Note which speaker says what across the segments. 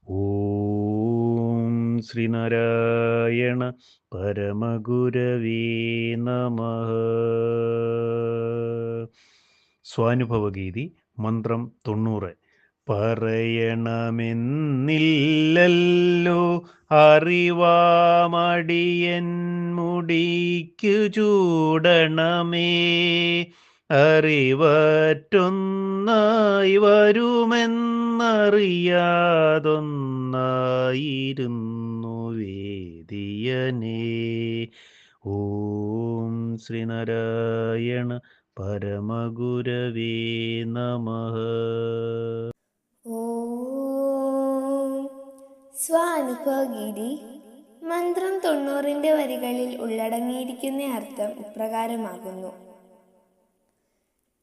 Speaker 1: ഓം ശ്രീനാരായണ പരമഗുരവേ നമഃ. സ്വാനുഭവഗീതി മന്ത്രം 90. പറയണമെന്നില്ലല്ലോ അറിവാമടിയൻ മുടിക്കു ചൂടണമേ, അറിവറ്റൊന്നായി വരുമെന്നറിയാതൊന്നായിരുന്നു വേദിയനേ. ഓം ശ്രീനാരായണ പരമഗുരവേ നമഃ.
Speaker 2: ഓം സ്വാനുഭവഗീതി മന്ത്രം 90 വരികളിൽ ഉള്ളടങ്ങിയിരിക്കുന്ന അർത്ഥം ഇപ്രകാരമാകുന്നു.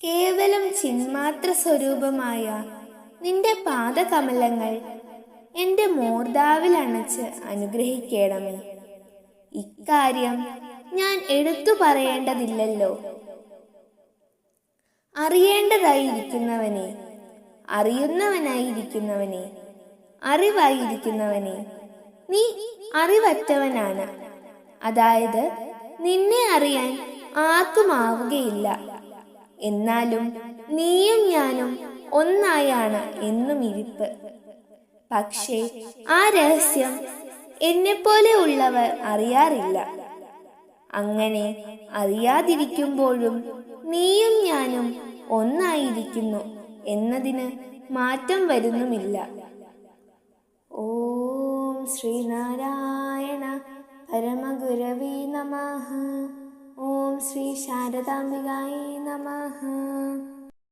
Speaker 2: കേവലം ചിന്മാത്ര സ്വരൂപമായ നിന്റെ പാദകമലങ്ങൾ എൻ്റെ മൂർധാവിൽ അണച്ച് അനുഗ്രഹിക്കണമേ. ഇക്കാര്യം ഞാൻ എടുത്തു പറയേണ്ടതില്ലല്ലോ. അറിയേണ്ടതായിരിക്കുന്നവനെ, അറിയുന്നവനായിരിക്കുന്നവനെ, അറിവായിരിക്കുന്നവനെ, നീ അറിവറ്റവനാണ്. അതായത് നിന്നെ അറിയാൻ ആർക്കുമാവുകയില്ല. എന്നാലും നീയും ഞാനും ഒന്നായാണ് എന്നും ഇരിപ്പ്. പക്ഷേ ആ രഹസ്യം എന്നെപ്പോലെ ഉള്ളവർ അറിയാറില്ല. അങ്ങനെ അറിയാതിരിക്കുമ്പോഴും നീയും ഞാനും ഒന്നായിരിക്കുന്നു എന്നതിന് മാറ്റം വരുന്നുമില്ല. ഓം ശ്രീനാരായണ പരമഗുരവേ നമഃ. ഓം ശ്രീ ശാരദാംബികായേ നമഃ.